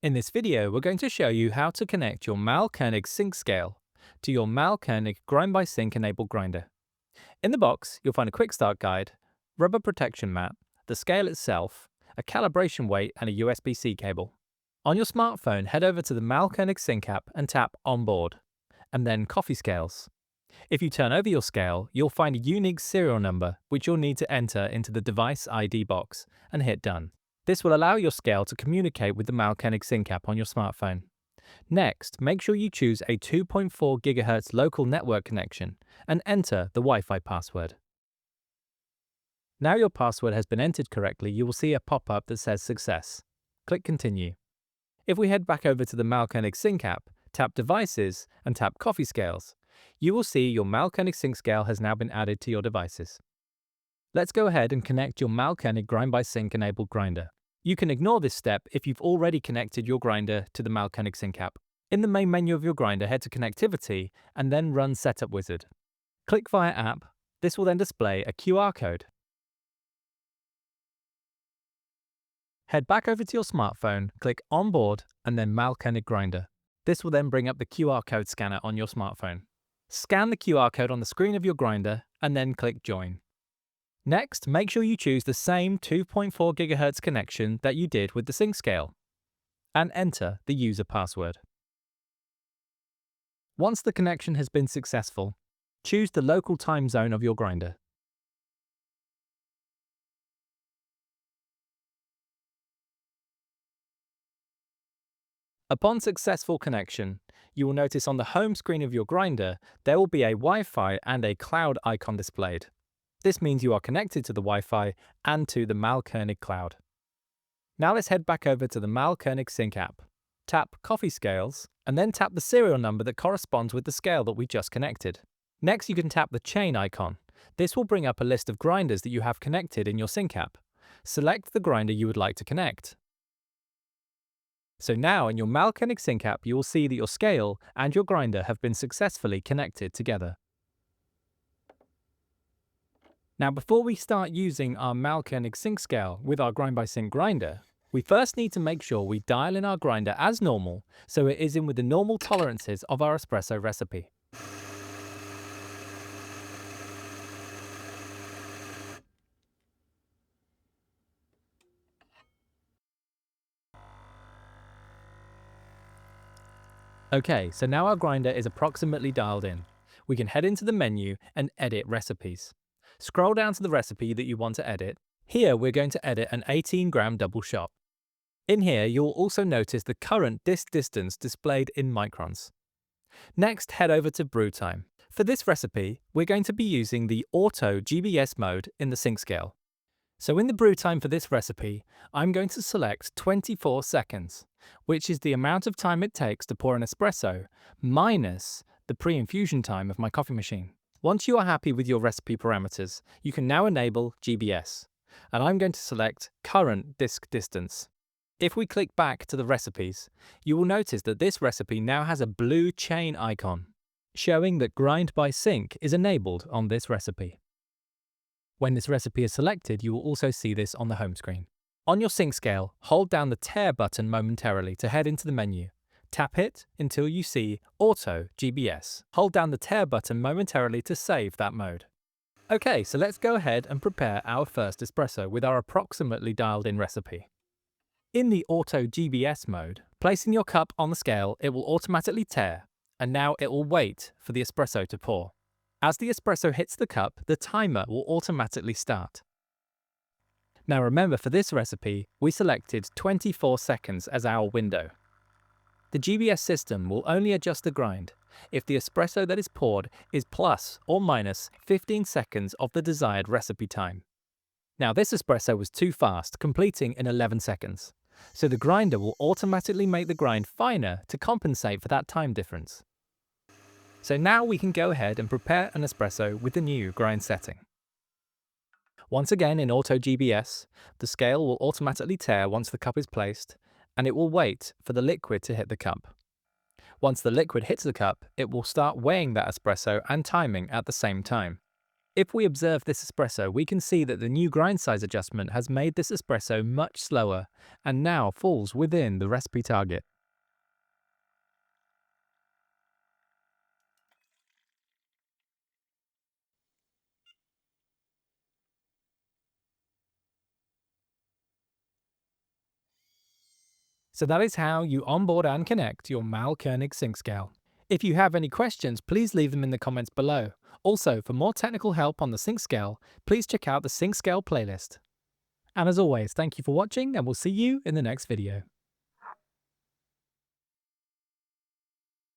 In this video, we're going to show you how to connect your Mahlkönig Sync scale to your Mahlkönig Grind by Sync enabled grinder. In the box, you'll find a quick start guide, rubber protection mat, the scale itself, a calibration weight and a USB-C cable. On your smartphone, head over to the Mahlkönig Sync app and tap Onboard, and then Coffee Scales. If you turn over your scale, you'll find a unique serial number which you'll need to enter into the device ID box and hit Done. This will allow your scale to communicate with the Mahlkönig Sync app on your smartphone. Next, make sure you choose a 2.4 GHz local network connection and enter the Wi-Fi password. Now your password has been entered correctly, you will see a pop-up that says Success. Click Continue. If we head back over to the Mahlkönig Sync app, tap Devices and tap Coffee Scales, you will see your Mahlkönig Sync scale has now been added to your devices. Let's go ahead and connect your Mahlkönig Grind by Sync enabled grinder. You can ignore this step if you've already connected your grinder to the Mahlkönig Sync app. In the main menu of your grinder, head to Connectivity and then run Setup Wizard. Click via App. This will then display a QR code. Head back over to your smartphone, click Onboard and then Mahlkönig Grinder. This will then bring up the QR code scanner on your smartphone. Scan the QR code on the screen of your grinder and then click Join. Next, make sure you choose the same 2.4 GHz connection that you did with the sync scale and enter the user password. Once the connection has been successful, choose the local time zone of your grinder. Upon successful connection, you will notice on the home screen of your grinder there will be a Wi-Fi and a cloud icon displayed. This means you are connected to the Wi-Fi and to the Mahlkönig cloud. Now let's head back over to the Mahlkönig Sync app. Tap Coffee Scales and then tap the serial number that corresponds with the scale that we just connected. Next, you can tap the chain icon. This will bring up a list of grinders that you have connected in your Sync app. Select the grinder you would like to connect. So now in your Mahlkönig Sync app, you will see that your scale and your grinder have been successfully connected together. Now, before we start using our Mahlkönig Sync scale with our Grind by Sync grinder, we first need to make sure we dial in our grinder as normal so it is in with the normal tolerances of our espresso recipe. Okay, so now our grinder is approximately dialed in. We can head into the menu and edit recipes. Scroll down to the recipe that you want to edit. Here we're going to edit an 18-gram double shot. In here you'll also notice the current disk distance displayed in microns. Next, head over to brew time. For this recipe, we're going to be using the Auto GBS mode in the sync scale. So in the brew time for this recipe, I'm going to select 24 seconds, which is the amount of time it takes to pour an espresso minus the pre-infusion time of my coffee machine. Once you are happy with your recipe parameters, you can now enable GBS, and I'm going to select Current Disk Distance. If we click back to the recipes, you will notice that this recipe now has a blue chain icon, showing that Grind by Sync is enabled on this recipe. When this recipe is selected, you will also see this on the home screen. On your sync scale, hold down the Tare button momentarily to head into the menu. Tap it until you see Auto GBS. Hold down the Tare button momentarily to save that mode. Okay, so let's go ahead and prepare our first espresso with our approximately dialed in recipe. In the Auto GBS mode, placing your cup on the scale, it will automatically tare, and now it will wait for the espresso to pour. As the espresso hits the cup, the timer will automatically start. Now remember, for this recipe, we selected 24 seconds as our window. The GBS system will only adjust the grind if the espresso that is poured is plus or minus 15 seconds of the desired recipe time. Now this espresso was too fast, completing in 11 seconds, so the grinder will automatically make the grind finer to compensate for that time difference. So now we can go ahead and prepare an espresso with the new grind setting. Once again in Auto GBS, the scale will automatically tare once the cup is placed, and it will wait for the liquid to hit the cup. Once the liquid hits the cup, it will start weighing that espresso and timing at the same time. If we observe this espresso, we can see that the new grind size adjustment has made this espresso much slower and now falls within the recipe target. So that is how you onboard and connect your Mahlkönig sync scale. If you have any questions, please leave them in the comments below. Also, for more technical help on the sync scale, please check out the sync scale playlist. And as always, thank you for watching and we'll see you in the next video.